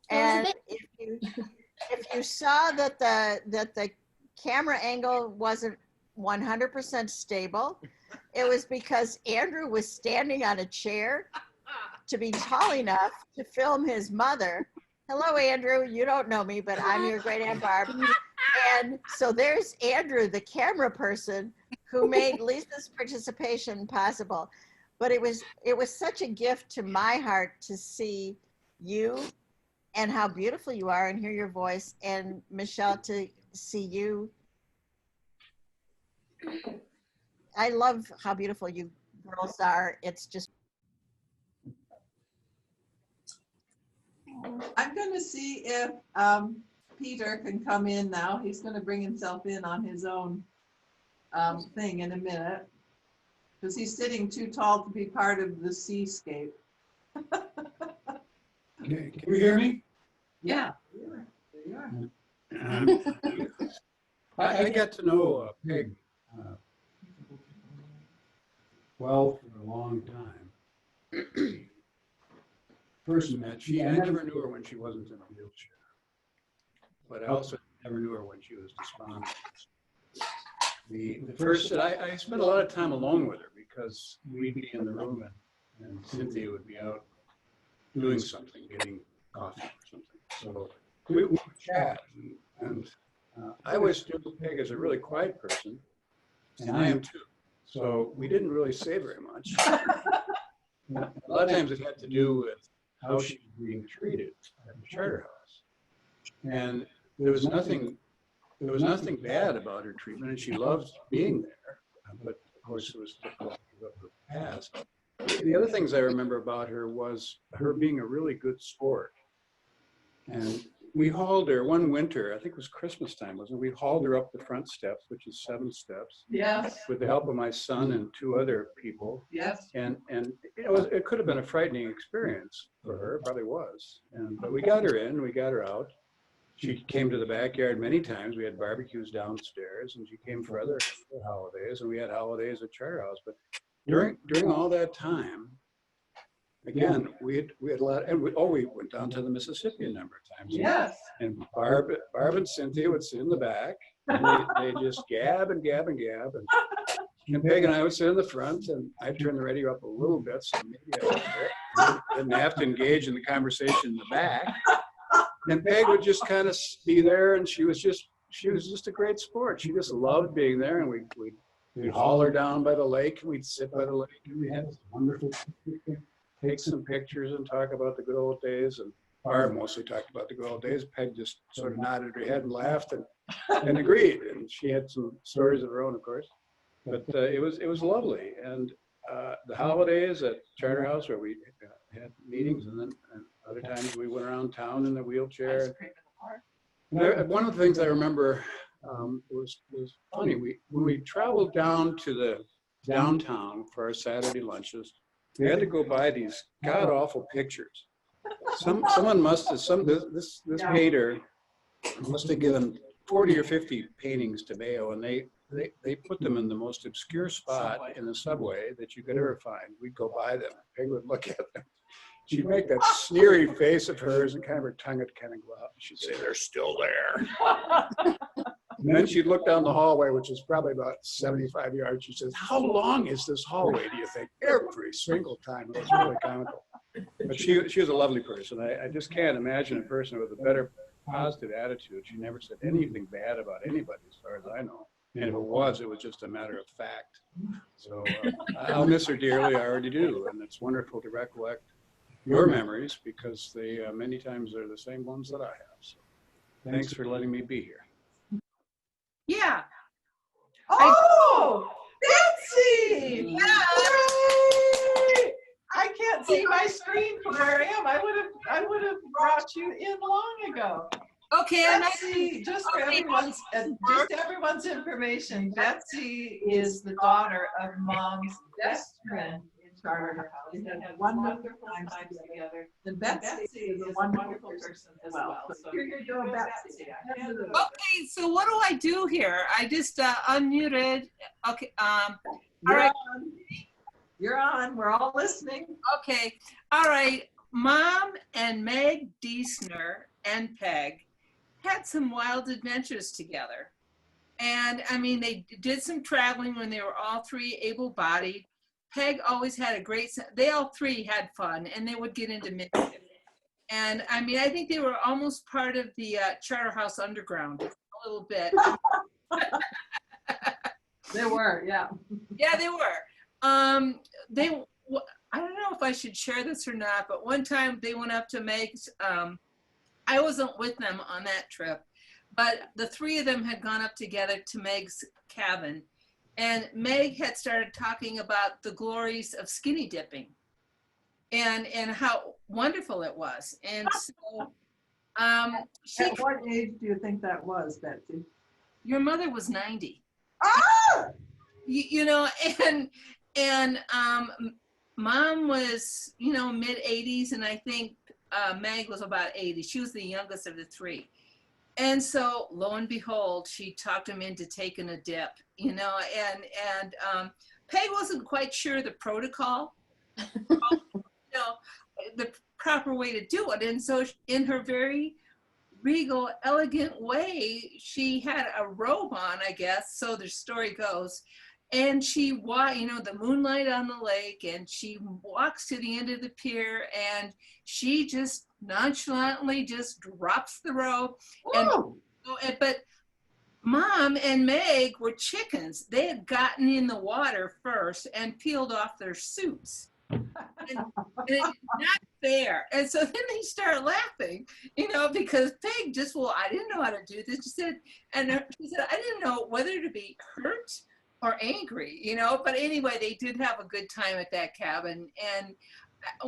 And if you saw that the camera angle wasn't 100% stable, it was because Andrew was standing on a chair to be tall enough to film his mother. Hello, Andrew. You don't know me, but I'm your great Aunt Barb. And so there's Andrew, the camera person, who made Lisa's participation possible. But it was such a gift to my heart to see you and how beautiful you are and hear your voice, and Michelle, to see you. I love how beautiful you girls are. It's just. I'm going to see if Peter can come in now. He's going to bring himself in on his own thing in a minute. Because he's sitting too tall to be part of the seascape. Okay, can you hear me? Yeah. I got to know Peg well for a long time. First met, I never knew her when she wasn't in a wheelchair, but I also never knew her when she was despondent. The first, I spent a lot of time alone with her because we'd be in the room and Cynthia would be out doing something, getting coffee or something. So we would chat, and I always knew Peg as a really quiet person, and I am too. So we didn't really say very much. A lot of times it had to do with how she was being treated at the charter house, and there was nothing bad about her treatment, and she loved being there. But of course, it was difficult to give up her past. The other things I remember about her was her being a really good sport. And we hauled her one winter, I think it was Christmas time, wasn't it? We hauled her up the front steps, which is 7 steps. Yes. With the help of my son and 2 other people. Yes. And it could have been a frightening experience for her, it probably was. But we got her in, we got her out. She came to the backyard many times. We had barbecues downstairs, and she came for other holidays, and we had holidays at Charter House. But during all that time, again, we had a lot, and we went down to the Mississippi a number of times. Yes. And Barb and Cynthia would sit in the back, and they just gab and gab and gab. And Peg and I would sit in the front, and I'd turn the radio up a little bit, so maybe I didn't have to engage in the conversation in the back. And Peg would just kind of be there, and she was just a great sport. She just loved being there, and we'd haul her down by the lake, and we'd sit by the lake, and we had this wonderful take some pictures and talk about the good old days. And Barb mostly talked about the good old days. Peg just sort of nodded her head and laughed and agreed. And she had some stories of her own, of course. But it was lovely. And the holidays at Charter House, where we had meetings, and then other times we went around town in the wheelchair. One of the things I remember was funny. When we traveled down to the downtown for our Saturday lunches, we had to go by these god awful pictures. Someone must have this painter must have given 40 or 50 paintings to Mayo, and they put them in the most obscure spot in the subway that you could ever find. We'd go by them. Peg would look at them. She'd make that sneery face of hers, and kind of her tongue would kind of go out. She'd say, "They're still there." And then she'd look down the hallway, which is probably about 75 yards. She says, "How long is this hallway, do you think?" Every single time. It was really comical. But she was a lovely person. I just can't imagine a person with a better positive attitude. She never said anything bad about anybody, as far as I know. And if it was just a matter of fact. So I'll miss her dearly. I already do. And it's wonderful to recollect your memories, because they many times are the same ones that I have. So thanks for letting me be here. Yeah. Oh, Betsy! Yeah. Hooray! I can't see my screen from where I am. I would have brought you in long ago. Okay, Betsy, just for everyone's information, Betsy is the daughter of Mom's best friend in Charter House. They had one wonderful time together. And Betsy is a wonderful person as well. So here you go, Betsy. Okay, so what do I do here? I just unmuted. Okay. All right. You're on. We're all listening. Okay. All right. Mom and Meg Diesner and Peg had some wild adventures together. And I mean, they did some traveling when they were all 3 able-bodied. Peg always had a great, they all 3 had fun, and they would get into mixing. And I mean, I think they were almost part of the Charter House Underground a little bit. They were, yeah. Yeah, they were. I don't know if I should share this or not, but one time they went up to Meg's, I wasn't with them on that trip, but the 3 of them had gone up together to Meg's cabin, and Meg had started talking about the glories of skinny dipping and how wonderful it was. And so at what age do you think that was, Betsy? Your mother was 90. Ah! You know, And Mom was, you know, mid 80s, and I think Meg was about 80. She was the youngest of the three. And so lo and behold, she talked him into taking a dip, you know, and Peg wasn't quite sure the protocol, you know, the proper way to do it. And so in her very regal, elegant way, she had a robe on, I guess, so the story goes. And she you know, the moonlight on the lake, and she walks to the end of the pier, and she just nonchalantly just drops the rope. But Mom and Meg were chickens. They had gotten in the water first and peeled off their suits. And it's not fair. And so then they start laughing, you know, because Peg just, well, I didn't know how to do this. She said, I didn't know whether to be hurt or angry, you know, but anyway, they did have a good time at that cabin. And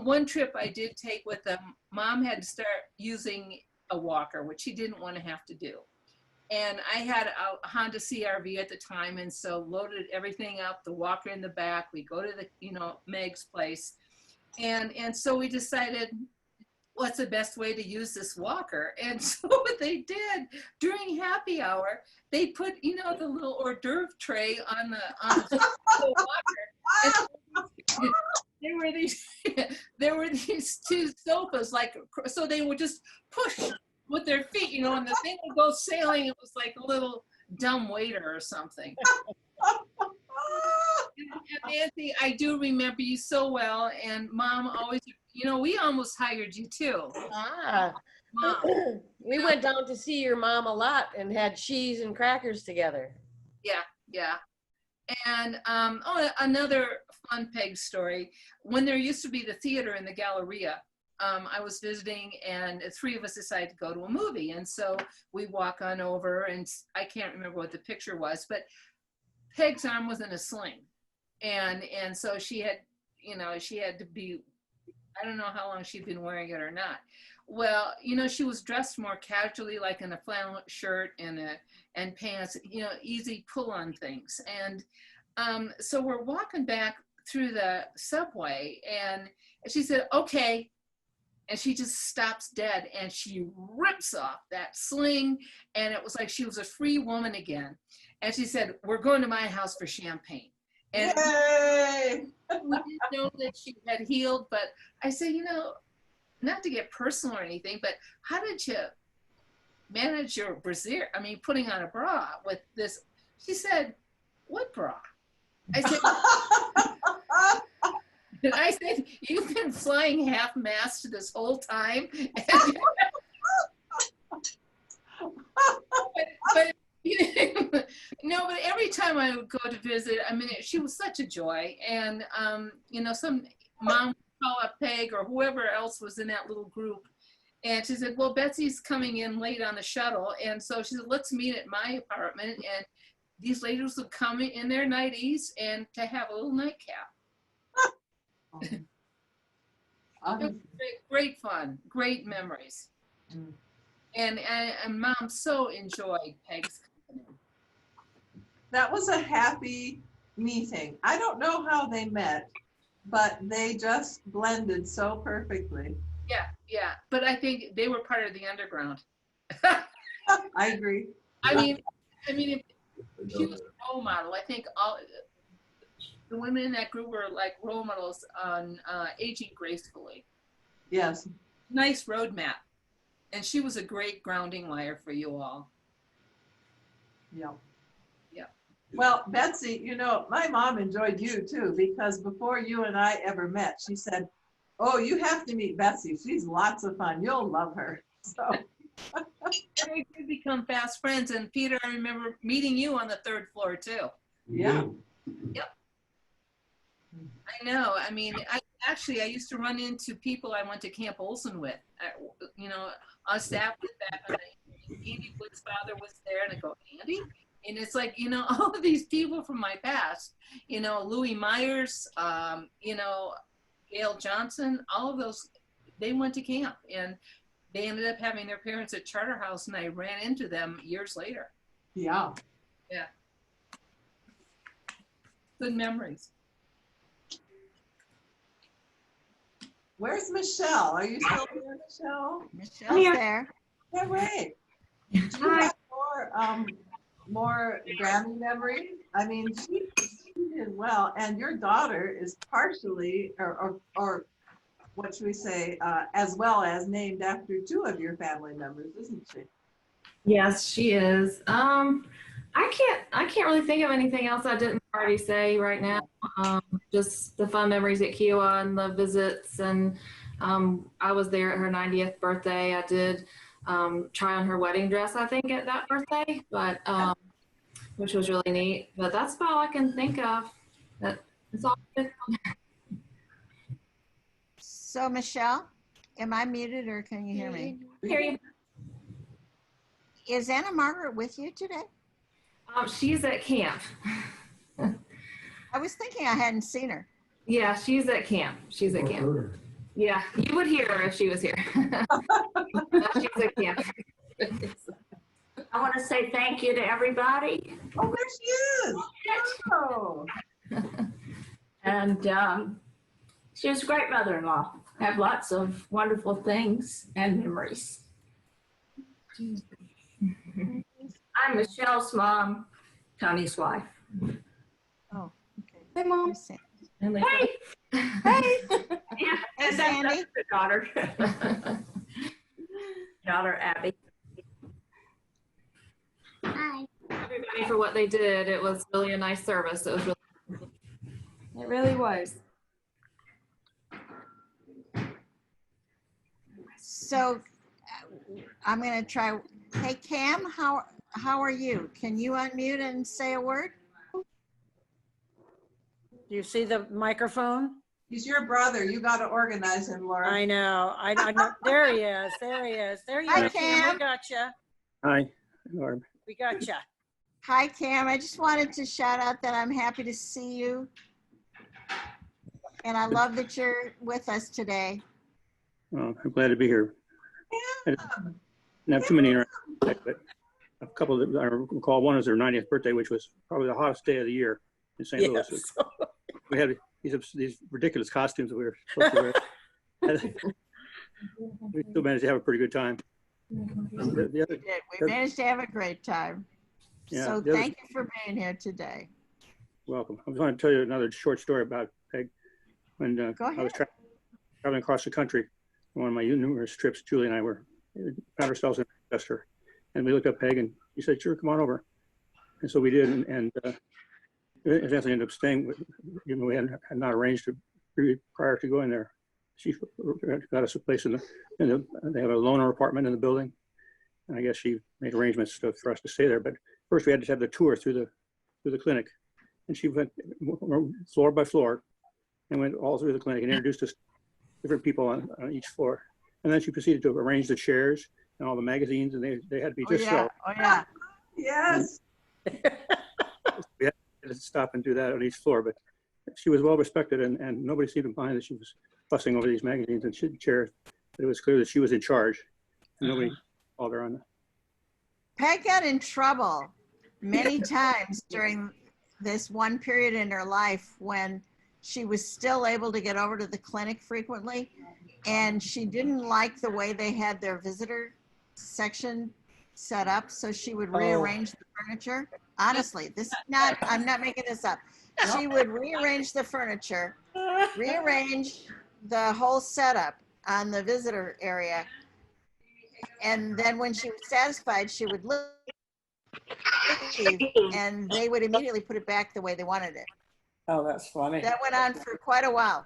one trip I did take with them, Mom had to start using a walker, which she didn't want to have to do. And I had a Honda CRV at the time, and so loaded everything up, the walker in the back. We go to the, you know, Meg's place. And so we decided, what's the best way to use this walker? And so what they did during happy hour, they put, you know, the little hors d'oeuvre tray on the walker. And there were these two sofas, like, so they would just push with their feet, you know, and the thing would go sailing. It was like a little dumb waiter or something. And Nancy, I do remember you so well, and Mom always, you know, we almost hired you too. Mom. We went down to see your mom a lot and had cheese and crackers together. Yeah, yeah. And another fun Peg story. When there used to be the theater in the Galleria, I was visiting, and the three of us decided to go to a movie. And so we walk on over, and I can't remember what the picture was, but Peg's arm was in a sling. And so she had, you know, she had to be, I don't know how long she'd been wearing it or not. Well, you know, she was dressed more casually, like in a flannel shirt and pants, you know, easy pull on things. And so we're walking back through the subway, and she said, okay. And she just stops dead, and she rips off that sling, and it was like she was a free woman again. And she said, we're going to my house for champagne. And Yay! we didn't know that she had healed, but I said, you know, not to get personal or anything, but how did you manage your brassiere? I mean, putting on a bra with this? She said, what bra? I said, you've been flying half-mast this whole time. but no, but every time I would go to visit, I mean, she was such a joy. And, you know, some mom would call up Peg or whoever else was in that little group. And she said, well, Betsy's coming in late on the shuttle. And so she said, let's meet at my apartment. And these ladies would come in their nighties and to have a little nightcap. It was great fun, great memories. And Mom so enjoyed Peg's company. That was a happy meeting. I don't know how they met, but they just blended so perfectly. Yeah, yeah. But I think they were part of the underground. I agree. I mean, if she was a role model. I think all the women in that group were like role models on aging gracefully. Yes. Nice roadmap. And she was a great grounding wire for you all. Yeah. Yeah. Well, Betsy, you know, my mom enjoyed you too, because before you and I ever met, she said, oh, you have to meet Betsy. She's lots of fun. You'll love her. So. And we did become fast friends. And Peter, I remember meeting you on the 3rd floor too. Yeah. Yep. I know. I mean, I used to run into people I went to Camp Olson with. You know, us staff was back on Andy Wood's father was there, and I go, Andy? And it's like, you know, all of these people from my past, you know, Louis Myers, you know, Gail Johnson, all of those, they went to camp, and they ended up having their parents at Charterhouse, and I ran into them years later. Yeah. Yeah. Good memories. Where's Michelle? Are you still there, Michelle? Michelle's there. Yeah, right. Do you have more Grammy memories? I mean, she did well, and your daughter is partially, or what should we say, as well as named after two of your family members, isn't she? Yes, she is. I can't really think of anything else I didn't already say right now. Just the fun memories at Kiowa and the visits, and I was there at her 90th birthday. I did try on her wedding dress, I think, at that birthday, but which was really neat. But that's about all I can think of. That's all. So Michelle, am I muted or can you hear me? Hear you. Is Anna Margaret with you today? She's at camp. I was thinking I hadn't seen her. Yeah, she's at camp. She's at camp. Yeah, you would hear her if she was here. She's at camp. I want to say thank you to everybody. Oh, there she is. Oh. And she was a great mother-in-law. Have lots of wonderful things and memories. I'm Michelle's mom, Tony's wife. Oh, okay. Hey, Mom. And Hey. Hey. Yeah, Hey, Sandy. That's her daughter. Daughter Abby. Hi. Everybody for what they did. It was really a nice service. It was really, it really was. So I'm going to try. Hey, Cam, how are you? Can you unmute and say a word? Do you see the microphone? He's your brother. You got to organize him, Laura. I know. I know. There he is. There he is. There you Hi, are, Cam. We gotcha. Hi, Norm. We gotcha. Hi, Cam. I just wanted to shout out that I'm happy to see you. And I love that you're with us today. Well, I'm glad to be here. I didn't have too many interactions, but a couple that I recall. One is their 90th birthday, which was probably the hottest day of the year in St. Louis. We had these ridiculous costumes that we were supposed to wear. We still managed to have a pretty good time. We managed to have a great time. Yeah, So thank you for being here today. Welcome. I was going to tell you another short story about Peg. When I was traveling across the country, on one of my numerous trips, Julie and I found ourselves in Manchester, and we looked up Peg, and she said, "Sure, come on over." And so we did, and eventually ended up staying with, even though we had not arranged to prior to going there. She got us a place they have a loaner apartment in the building, and I guess she made arrangements for us to stay there. But first, we had to have the tour through the clinic, and she went floor by floor, and went all through the clinic and introduced us to different people on each floor. And then she proceeded to arrange the chairs and all the magazines, and they had to be just so. Oh yeah. Yes. We had to stop and do that on each floor, but she was well respected, and nobody seemed to mind that she was fussing over these magazines and chairs. But it was clear that she was in charge, and nobody called her on that. Peg got in trouble many times during this one period in her life when she was still able to get over to the clinic frequently, and she didn't like the way they had their visitor section set up, so she would rearrange the furniture. Honestly, I'm not making this up. She would rearrange the furniture, rearrange the whole setup on the visitor area, and then when she was satisfied, she would leave, and they would immediately put it back the way they wanted it. Oh, that's funny. That went on for quite a while.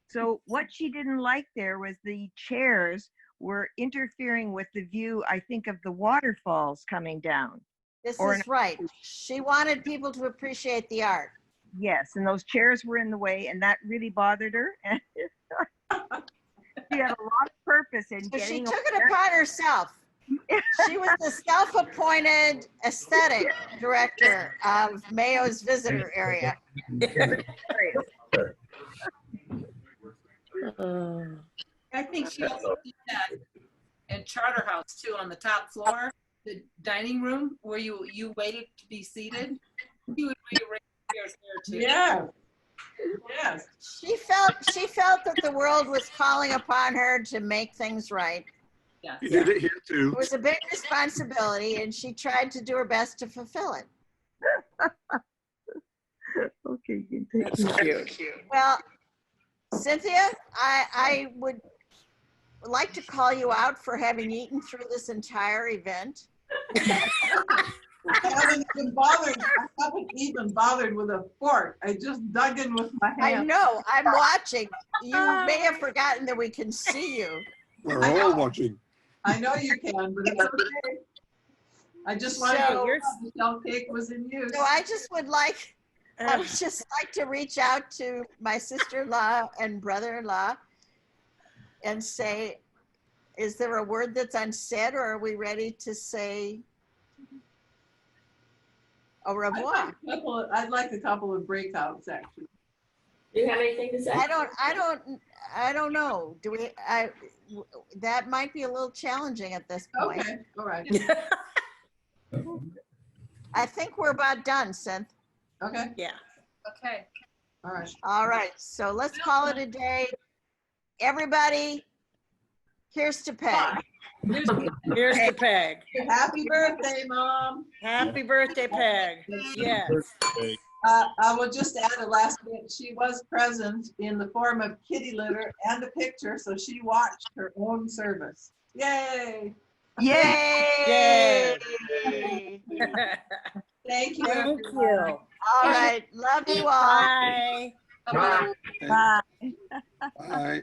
So what she didn't like there was the chairs were interfering with the view, I think, of the waterfalls coming down. This is right. She wanted people to appreciate the art. Yes, and those chairs were in the way, and that really bothered her. And she had a lot of purpose in So getting. she took it upon herself. She was the self-appointed aesthetic director of Mayo's visitor area. I think she also did that in Charterhouse too, on the top floor, the dining room where you waited to be seated. You would rearrange chairs there too. Yeah. Yes. She felt that the world was calling upon her to make things right. Yes. You did it here too. It was a big responsibility, and she tried to do her best to fulfill it. Okay, you can take Cute. Well, Cynthia, I would like to call you out for having eaten through this entire event. I haven't even bothered with a fork. I just dug in with my hand. I know. I'm watching. You may have forgotten that we can see you. We're all watching. I know you can, but it's okay. I just wanted to know the shell cake was in use. So I would just like to reach out to my sister-in-law and brother-in-law and say, is there a word that's unsaid, or are we ready to say au revoir? I'd like a couple of breakouts, actually. Do you have anything to say? I don't know. Do we? That might be a little challenging at this point. Okay, all right. I think we're about done, Synth. Okay. Yeah. Okay. All right. All right. So let's call it a day. Everybody, here's to Peg. Here's to Peg. Happy birthday, Mom. Happy birthday, Peg. Yes. I will just add a last bit. She was present in the form of kitty litter and a picture, so she watched her own service. Yay! Yay! Yay! Thank you. Thank everyone. you. All right. Love you all. Bye. Bye. Bye.